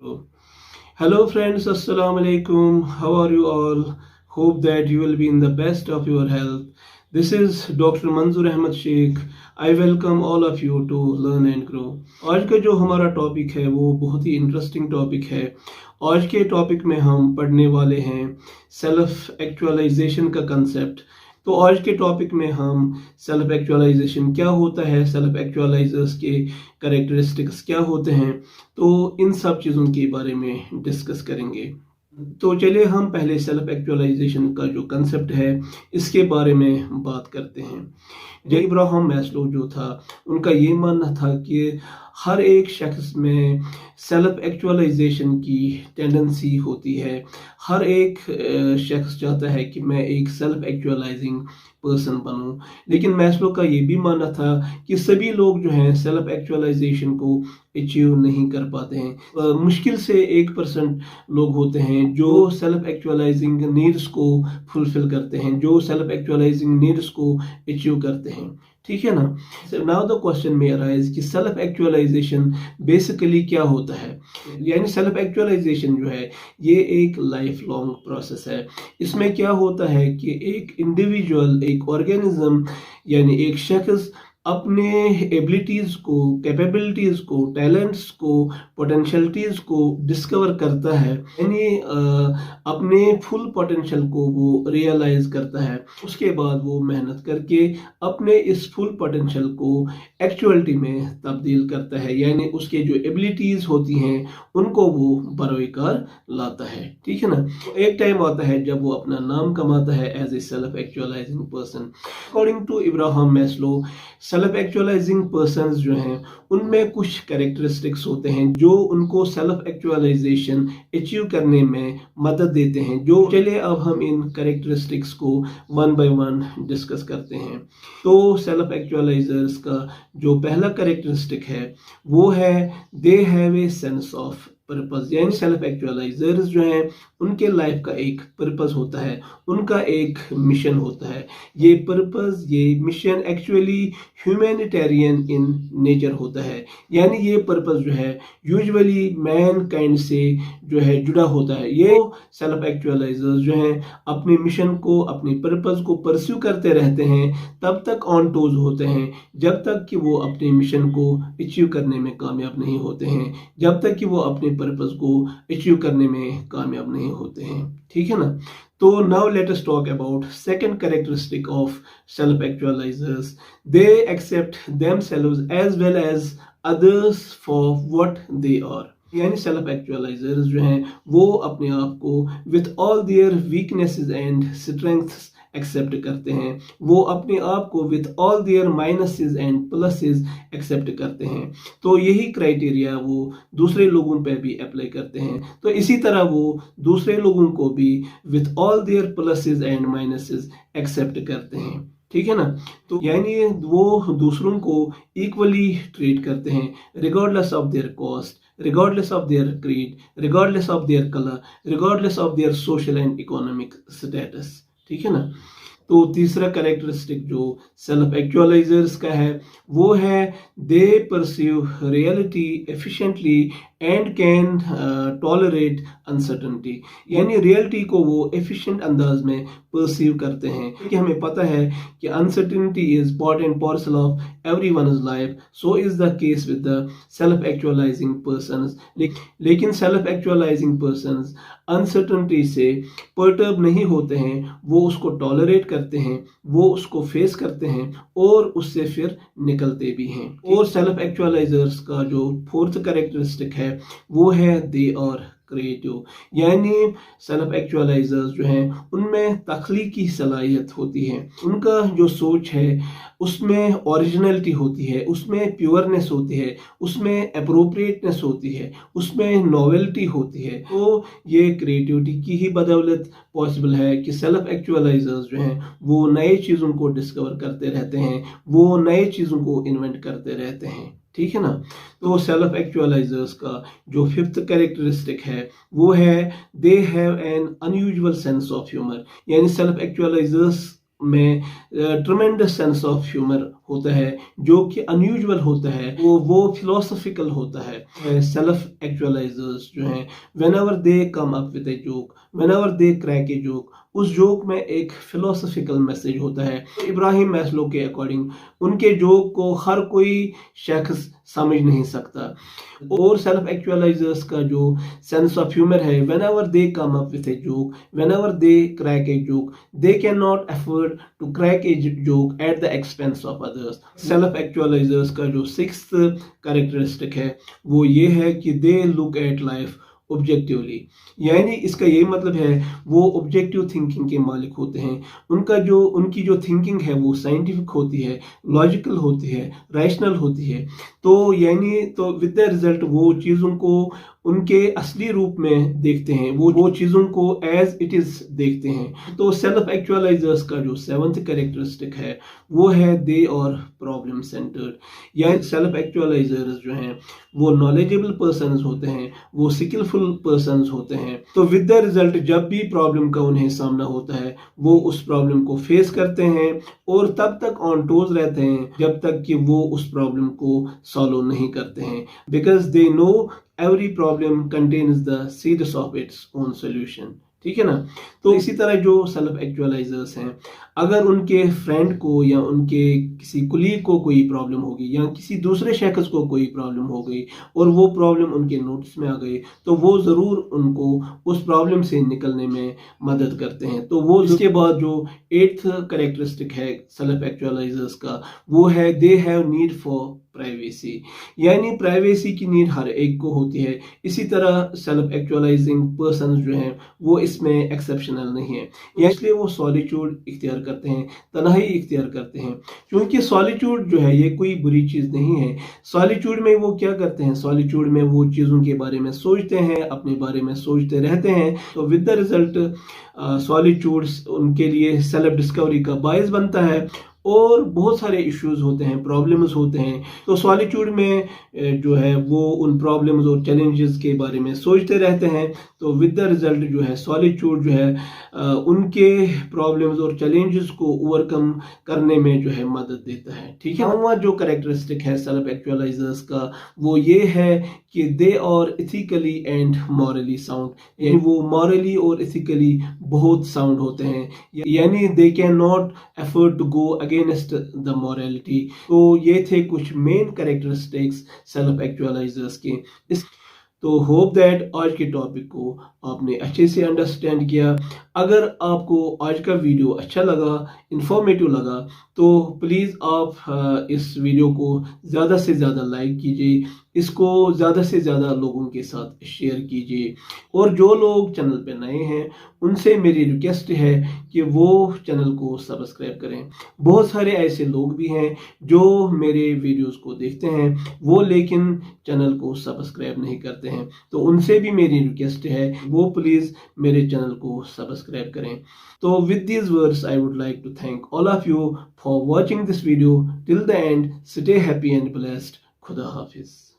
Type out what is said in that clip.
Hello friends, Assalamu alaikum. How are you all? Hope that you will be in the best of your health. This is Dr. Manzoor Ahmed Sheikh. I welcome all of you to learn and grow. आज का जो हमारा topic है वो बहुत ही interesting topic है. आज के टॉपिक में हम पढ़ने वाले हैं सेल्फ एक्चुअलाइजेशन का कंसेप्ट. तो आज के टॉपिक में हम सेल्फ एक्चुअलाइजेशन क्या होता है, सेल्फ एक्चुअलाइजर्स के कैरेक्टरिस्टिक्स क्या होते हैं, तो इन सब चीज़ों के बारे में डिस्कस करेंगे. तो चलिए हम पहले सेल्फ एक्चुअलाइजेशन का जो कंसेप्ट है इसके बारे में बात करते हैं. एब्राहम मैस्लो जो था उनका ये मानना था कि हर एक शख्स में सेल्फ एक्चुअलाइजेशन की टेंडेंसी होती है. हर एक शख्स चाहता है कि मैं एक सेल्फ एक्चुअलाइजिंग पर्सन बनूं. लेकिन मैस्लो का ये भी मानना था कि सभी लोग जो हैं सेल्फ एक्चुअलाइजेशन को अचीव नहीं कर पाते हैं. मुश्किल से 1% लोग होते हैं जो सेल्फ एक्चुअलाइजिंग नीड्स को फुलफिल करते हैं, जो सेल्फ एक्चुअलाइजिंग नीड्स को अचीव करते हैं. ठीक है ना. नाउ द क्वेश्चन में अराइज कि सेल्फ एक्चुअलाइजेशन बेसिकली क्या होता है. यानी सेल्फ एक्चुअलाइजेशन जो है ये एक लाइफ लॉन्ग प्रोसेस है. इसमें क्या होता है कि एक इंडिविजुअल, एक ऑर्गेनिज्म यानी एक शख्स अपने एबिलिटीज को, कैपेबिलिटीज को, टैलेंट्स को, पोटेंशियलिटीज को डिस्कवर करता है. यानी अपने फुल पोटेंशियल को वो रियलाइज करता है. उसके बाद वो मेहनत करके अपने इस फुल पोटेंशियल को एक्चुअलिटी में तब्दील करता है. यानी उसके जो एबिलिटीज होती हैं उनको वो बरोकार लाता है. ठीक है ना. एक टाइम आता है जब वो अपना नाम कमाता है as a self actualizing person. According to Abraham Maslow self actualizing persons जो हैं उनमें कुछ कैरेक्टरिस्टिक्स होते हैं जो उनको सेल्फ एक्चुअलाइजेशन अचीव करने में मदद देते हैं. जो चलिए अब हम इन कैरेक्टरिस्टिक्स को वन बाय वन डिस्कस करते हैं. तो सेल्फ एक्चुअलाइजर्स का जो पहला कैरेक्टरिस्टिक है वो है they have a sense of purpose. यानी सेल्फ एक्चुअलाइजर्स जो हैं उनके लाइफ का एक पर्पस होता है, उनका एक मिशन होता है. ये पर्पस, ये mission actually humanitarian in nature होता है. यानी ये पर्पस जो है यूजुअली मैन काइंड से जो है जुड़ा होता है. ये सेल्फ एक्चुअलाइजर्स जो हैं अपने मिशन को, अपने पर्पस को परस्यू करते रहते हैं तब तक ऑन टोज होते हैं जब तक कि वो अपने मिशन को अचीव करने में कामयाब नहीं होते हैं, जब तक कि वो अपने पर्पस को अचीव करने में कामयाब नहीं होते हैं. ठीक है ना. तो now let us talk about second characteristic of self actualizers. They accept themselves as well as others for what they are. यानी सेल्फ एक्चुअलाइजर्स जो हैं वो अपने आप को with all their weaknesses and strengths accept करते हैं. वो अपने आप को with all their minuses and pluses accept करते हैं. तो यही क्राइटेरिया वो दूसरे लोगों पे भी अप्लाई करते हैं. तो इसी तरह वो दूसरे लोगों को भी with all their pluses and minuses accept करते हैं. ठीक है ना. तो यानी वो दूसरों को इक्वली ट्रीट करते हैं regardless of their cost, regardless of their creed, regardless of their color, regardless of their social and economic status. ठीक है ना. तो तीसरा कैरेक्टरिस्टिक जो सेल्फ एक्चुअलाइजर्स का है वो है they perceive reality efficiently and can tolerate uncertainty. यानी रियलिटी को वो एफिशिएंट अंदाज में परसीव करते हैं क्योंकि हमें पता है कि uncertainty is part and parcel of everyone's life. So is the case with the self actualizing persons. लेकिन सेल्फ एक्चुअलाइजिंग पर्सन्स अनसर्टेनिटी से पर्टर्ब नहीं होते हैं, वो उसको टॉलरेट करते हैं, वो उसको फेस करते हैं और उससे फिर निकलते भी हैं. और सेल्फ एक्चुअलाइजर्स का जो फोर्थ कैरेक्टरिस्टिक है वो है दे आर क्रिएटिव. यानी सेल्फ एक्चुअलाइजर्स जो हैं उनमें तख्लीकी सलाहियत होती है. उनका जो सोच है उसमें ओरिजिनलिटी होती है, उसमें प्योरनेस होती है, उसमें अप्रोप्रिएटनेस होती है, उसमें नॉवेल्टी होती है. तो ये क्रिएटिविटी की ही बदौलत पॉसिबल है कि सेल्फ एक्चुअलाइजर्स जो हैं वो नए चीज़ों को डिस्कवर करते रहते हैं, वो नए चीज़ों को इन्वेंट करते रहते हैं. ठीक है ना. तो सेल्फ एक्चुअलाइजर्स का जो फिफ्थ कैरेक्टरिस्टिक है वो है they have an unusual sense of humour. यानी सेल्फ एक्चुअलाइजर्स में ट्रमेंडस सेंस ऑफ ह्यूमर ہوتا ہے جو کہ انیوزول ہوتا ہے وہ فلاسفیکل ہوتا ہے. سیلف ایکچوائزرز جو ہیں whenever they come up with a joke, whenever they crack a joke, اس جوک میں ایک فلاسفیکل میسج ہوتا ہے. ابراہیم میسلو کے اکارڈنگ ان کے جوک کو ہر کوئی شخص سمجھ نہیں سکتا. اور سیلف ایکچوائزرز کا جو سینس آف ہیومر ہے, whenever they come up with a joke, whenever they crack a joke, they can not afford to crack a joke at the expense of others. Self actualizers کا جو sixth characteristic ہے وہ یہ ہے کہ they look at life objectively, یعنی اس کا یہ مطلب ہے وہ آبجیکٹیو تھنکنگ کے مالک ہوتے ہیں. ان کی جو تھنکنگ ہے وہ سائنٹیفک ہوتی ہے, لاجیکل ہوتی ہے, ریشنل ہوتی ہے. تو ود دا ریزلٹ وہ چیزوں کو ان کے اصلی روپ میں دیکھتے ہیں, وہ چیزوں کو ایز اٹ از دیکھتے ہیں. تو سیلف ایکچوائزرز کا جو 7th کریکٹرسٹک ہے وہ ہے دے اور پرابلم سینٹرڈ. یعنی سیلف ایکچوائزرز جو ہیں وہ نالجیبل پرسنز ہوتے ہیں, وہ سکلفل پرسنز ہوتے ہیں. تو ود دا ریزلٹ جب بھی پرابلم کا انہیں سامنا ہوتا ہے وہ اس پرابلم کو فیس کرتے ہیں اور تب تک آن ٹوز رہتے ہیں جب تک کہ وہ اس پرابلم کو سالو نہیں کرتے ہیں, because they know every problem contains the seeds of its own solution. ٹھیک ہے نا. تو اسی طرح جو سیلف ایکچوائزرز ہیں اگر ان کے فرینڈ کو یا ان کے کسی کلیگ کو کوئی پرابلم ہوگی یا کسی دوسرے شخص کو کوئی پرابلم ہو گئی اور وہ پرابلم ان کے نوٹس میں آ گئی تو وہ ضرور ان کو اس پرابلم سے نکلنے میں مدد کرتے ہیں. تو وہ اس کے بعد جو 8th کریکٹرسٹک ہے سیلف ایکچوائزرز کا وہ ہے they have need for privacy. یعنی پرائیویسی کی نیڈ ہر ایک کو ہوتی ہے. اسی طرح سیلف ایکچوائزنگ پرسنز جو ہیں وہ اس میں ایکسیپشنل نہیں ہیں, یا اس لیے وہ سولیچیوڈ اختیار کرتے ہیں, تنہائی اختیار کرتے ہیں. کیونکہ سولیچیوڈ جو ہے یہ کوئی بری چیز نہیں ہے. سولیچیوڈ میں وہ کیا کرتے ہیں, سولیچیوڈ میں وہ چیزوں کے بارے میں سوچتے ہیں, اپنے بارے میں سوچتے رہتے ہیں. تو ود دا ریزلٹ سولیچیوڈ ان کے لیے سیلف ڈسکوری کا باعث بنتا ہے اور بہت سارے ایشوز ہوتے ہیں, پرابلمز ہوتے ہیں. تو سولیچیوڈ میں جو ہے وہ ان پرابلمز اور چیلنجز کے بارے میں سوچتے رہتے ہیں. تو ود دا ریزلٹ جو ہے سولیچیوڈ جو ہے ان کے پرابلمز اور چیلنجز کو اوورکم کرنے میں جو ہے مدد دیتا ہے. ٹھیک ہے. نواں جو کریکٹرسٹک ہے سیلف ایکچوائزرز کا وہ یہ ہے کہ they are ethically and morally sound. یعنی وہ مورلی اور ایتھیکلی بہت ساؤنڈ ہوتے ہیں, یعنی they can not afford to go against the morality. تو یہ تھے کچھ مین کریکٹرسٹکس سیلف ایکچوائزرز کے. تو ہوپ دیٹ آج کے ٹاپک کو آپ نے اچھے سے انڈرسٹینڈ کیا. اگر آپ کو آج کا ویڈیو اچھا لگا, انفارمیٹو لگا, تو پلیز آپ اس ویڈیو کو زیادہ سے زیادہ لائک کیجیے, اس کو زیادہ سے زیادہ لوگوں کے ساتھ شیئر کیجیے. اور جو لوگ چینل پہ نئے ہیں ان سے میری ریکویسٹ ہے کہ وہ چینل کو سبسکرائب کریں. بہت سارے ایسے لوگ بھی ہیں جو میرے ویڈیوز کو دیکھتے ہیں وہ لیکن چینل کو سبسکرائب نہیں کرتے ہیں. تو ان سے بھی میری ریکویسٹ ہے وہ پلیز میرے چینل کو سبسکرائب کریں. تو with these words I would like to thank all of you for watching this video till the end. Stay happy and blessed. Khuda Hafiz.